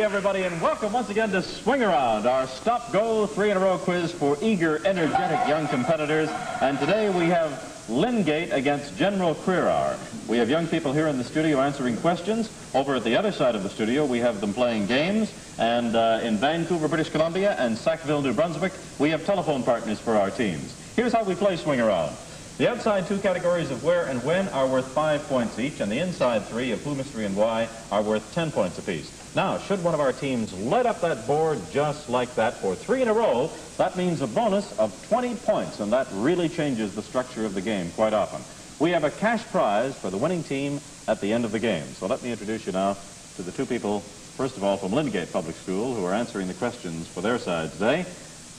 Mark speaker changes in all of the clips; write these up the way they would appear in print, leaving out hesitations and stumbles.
Speaker 1: everybody, and welcome once again to Swingaround, our stop-go, 3-in-a-row quiz for eager, energetic young competitors. And today we have Lynngate against General Crerar. We have young people here in the studio answering questions. Over at the other side of the studio, we have them playing games. And in Vancouver, British Columbia, and Sackville, New Brunswick, we have telephone partners for our teams. Here's how we play Swingaround. The outside two categories of where and when are worth 5 points each, and the inside three of who, mystery, and why are worth 10 points apiece. Now, should one of our teams light up that board just like that for 3 in a row, that means a bonus of 20 points, and that really changes the structure of the game quite often. We have a cash prize for the winning team at the end of the game. So let me introduce you now to the two people, first of all, from Lynngate Public School, who are answering the questions for their side today.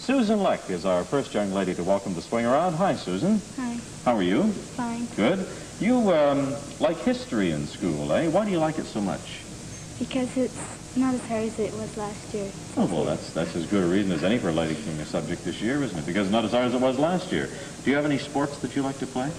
Speaker 1: Susan Leck is our first young lady to welcome to Swingaround. Hi, Susan.
Speaker 2: Hi.
Speaker 1: How are you?
Speaker 2: Fine.
Speaker 1: Good. You like history in school, eh? Why do you like it so much?
Speaker 2: Because it's not as hard as it was last year.
Speaker 1: Oh, well, that's as good a reason as any for liking a subject this year, isn't it? Because it's not as hard as it was last year. Do you have any sports that you like to play?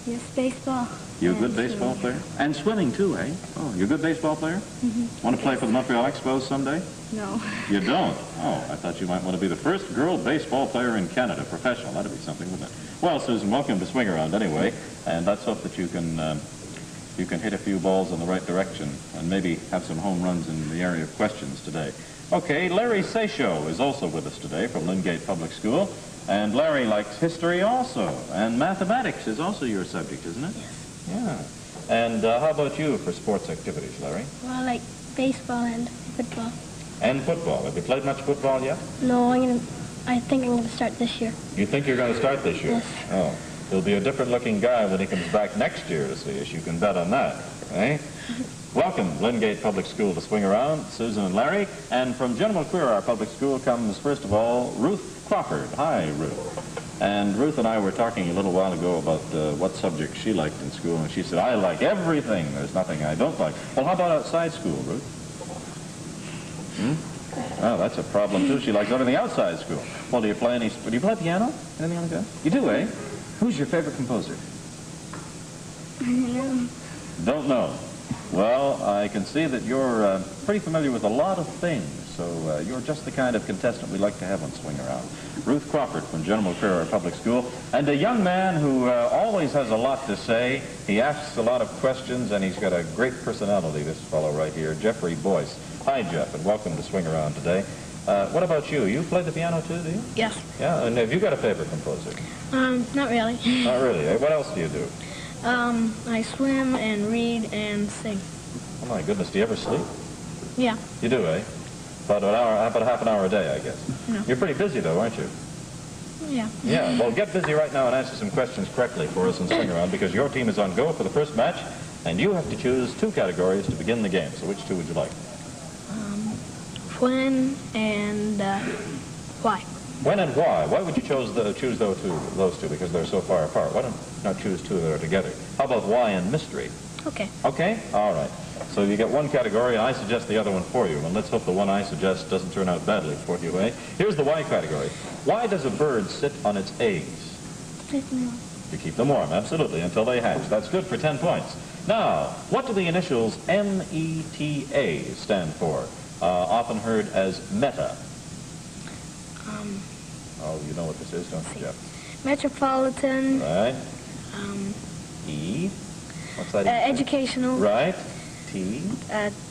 Speaker 2: Yes, baseball.
Speaker 1: You're a good baseball player? And swimming, too, eh? Oh, you're a good baseball player?
Speaker 2: Mm-hmm.
Speaker 1: Want to play for the Montreal Expos someday?
Speaker 2: No.
Speaker 1: You don't? Oh, I thought you might want to be the first girl baseball player in Canada, professional. That'd be something, wouldn't it? Well, Susan, welcome to Swingaround anyway, and let's hope that you can hit a few balls in the right direction and maybe have some home runs in the area of questions today. Okay, Larry Seychaux is also with us today from Lynngate Public School, and Larry likes history also, and mathematics is also your subject, isn't it?
Speaker 2: Yes.
Speaker 1: Yeah. And how about you for sports activities, Larry?
Speaker 2: Well, I like baseball and football.
Speaker 1: And football. Have you played much football yet?
Speaker 2: No, I think I'm going to start this year.
Speaker 1: You think you're going to start this year?
Speaker 2: Yes.
Speaker 1: Oh. He'll be a different-looking guy when he comes back next year to see us. You can bet on that, eh? Welcome, Lynngate Public School, to Swingaround, Susan and Larry. And from General Crerar Public School comes, first of all, Ruth Crawford. Hi, Ruth. And Ruth and I were talking a little while ago about what subject she liked in school, and she said, I like everything. There's nothing I don't like. Well, how about outside school, Ruth? Oh, that's a problem, too. She likes everything outside school. Well, do you play piano? Anything like that? You do, eh? Who's your favorite composer? Don't know. Well, I can see that you're pretty familiar with a lot of things, so you're just the kind of contestant we like to have on Swingaround. Ruth Crawford from General Crerar Public School, and a young man who always has a lot to say. He asks a lot of questions, and he's got a great personality, this fellow right here, Jeffrey Boyce. Hi, Jeff, and welcome to Swingaround today. What about you? You play the piano too, do you?
Speaker 2: Yes.
Speaker 1: Yeah, and have you got a favorite composer?
Speaker 2: Not really.
Speaker 1: Not really, eh? What else do you do?
Speaker 2: I swim and read and sing.
Speaker 1: Oh, my goodness, do you ever sleep?
Speaker 2: Yeah.
Speaker 1: You do, eh? About half an hour a day, I guess.
Speaker 2: No.
Speaker 1: You're pretty busy, though, aren't you?
Speaker 2: Yeah.
Speaker 1: Yeah, well, get busy right now and answer some questions correctly for us in Swingaround, because your team is on go for the first match, and you have to choose two categories to begin the game. So which two would you like?
Speaker 2: When and why.
Speaker 1: When and why? Why would you choose those two? Because they're so far apart. Why don't you not choose two that are together? How about why and mystery?
Speaker 2: Okay.
Speaker 1: Okay? All right. So you get one category, and I suggest the other one for you. And let's hope the one I suggest doesn't turn out badly for you, eh? Here's the why category. Why does a bird sit on its eggs? To keep them warm, absolutely, until they hatch. That's good for 10 points. Now, what do the initials META stand for? Often heard as meta. Oh, you know what this is, don't you, Jeff?
Speaker 2: Metropolitan.
Speaker 1: Right. E. What's that?
Speaker 2: Educational.
Speaker 1: Right. T.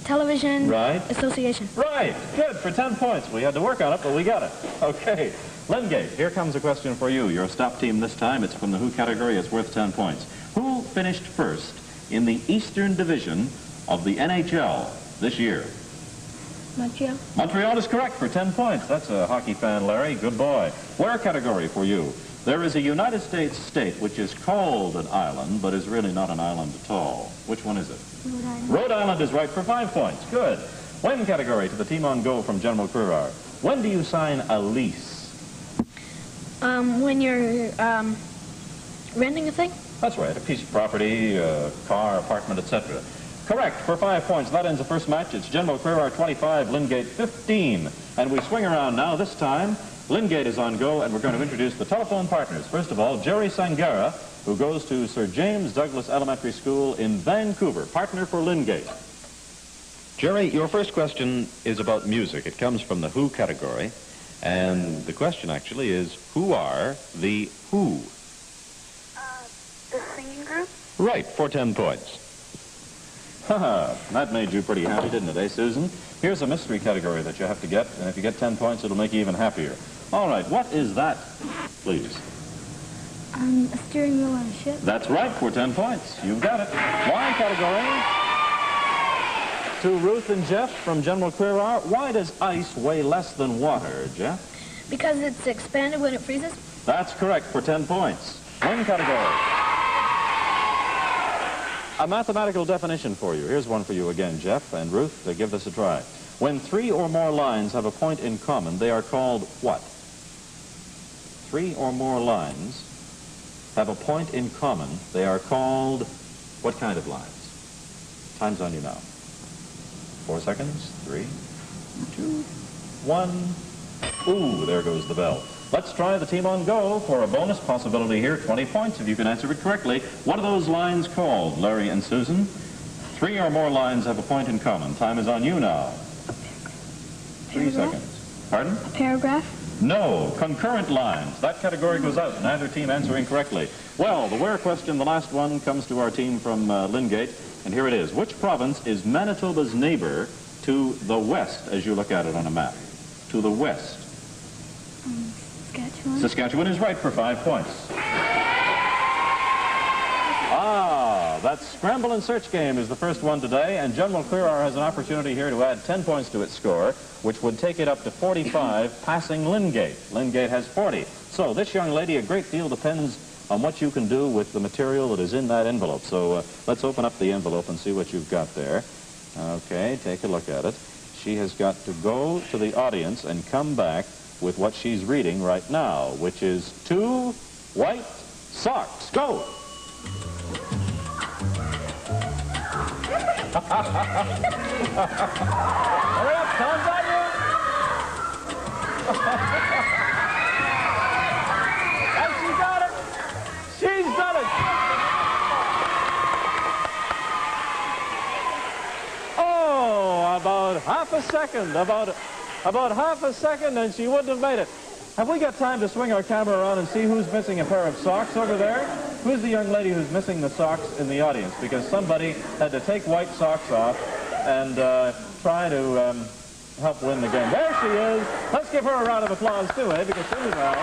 Speaker 2: Television.
Speaker 1: Right.
Speaker 2: Association.
Speaker 1: Right. Good, for 10 points. We had to work on it, but we got it. Okay. Lynngate, here comes a question for you. You're a stop team this time. It's from the Who category. It's worth 10 points. Who finished first in the Eastern Division of the NHL this year?
Speaker 2: Montreal.
Speaker 1: Montreal is correct for 10 points. That's a hockey fan, Larry. Good boy. Where category for you? There is a United States state which is called an island, but is really not an island at all. Which one is it?
Speaker 2: Rhode Island.
Speaker 1: Rhode Island is right for 5 points. Good. When category to the team on go from General Crerar. When do you sign a lease?
Speaker 2: When you're renting a thing?
Speaker 1: That's right. A piece of property, a car, apartment, etc. Correct for 5 points. That ends the first match. It's General Crerar 25, Lynngate 15. And we swing around now. This time, Lynngate is on go, and we're going to introduce the telephone partners. First of all, Jerry Sangara, who goes to Sir James Douglas Elementary School in Vancouver. Partner for Lynngate. Jerry, your first question is about music. It comes from the Who category. And the question actually is, who are the Who?
Speaker 3: The singing group?
Speaker 1: Right, for 10 points. Haha, that made you pretty happy, didn't it, eh, Susan? Here's a mystery category that you have to get, and if you get 10 points, it'll make you even happier. All right, what is that, please?
Speaker 2: A steering wheel on a ship.
Speaker 1: That's right, for 10 points. You've got it. Wine category. To Ruth and Jeff from General Crerar. Why does ice weigh less than water, Jeff?
Speaker 2: Because it's expanded when it freezes.
Speaker 1: That's correct, for 10 points. Wine category. A mathematical definition for you. Here's one for you again, Jeff and Ruth. Give this a try. When 3 or more lines have a point in common, they are called what? 3 or more lines have a point in common. They are called what kind of lines? Time's on you now. 4 seconds. 3, 2, 1. Ooh, there goes the bell. Let's try the team on go for a bonus possibility here. 20 points if you can answer it correctly. What are those lines called, Larry and Susan? 3 or more lines have a point in common. Time is on you now. 3 seconds. Pardon?
Speaker 2: A paragraph?
Speaker 1: No, concurrent lines. That category goes out. Neither team answering correctly. Well, the where question, the last one, comes to our team from Lynngate. And here it is. Which province is Manitoba's neighbor to the west, as you look at it on a map? To the west.
Speaker 2: Saskatchewan.
Speaker 1: Saskatchewan is right for 5 points. Ah, that scramble and search game is the first one today, and General Crerar has an opportunity here to add 10 points to its score, which would take it up to 45, passing Lynngate. Lynngate has 40. So this young lady, a great deal depends on what you can do with the material that is in that envelope. So let's open up the envelope and see what you've got there. Okay, take a look at it. She has got to go to the audience and come back with what she's reading right now, which is 2 white socks. Go! Hurry up, time's on you! And she got it! She's done it! Oh, about half a second, about half a second, and she wouldn't have made it. Have we got time to swing our camera around and see who's missing a pair of socks over there? Who's the young lady who's missing the socks in the audience? Because somebody had to take white socks off and try to help win the game. There she is. Let's give her a round of applause too, because she was out.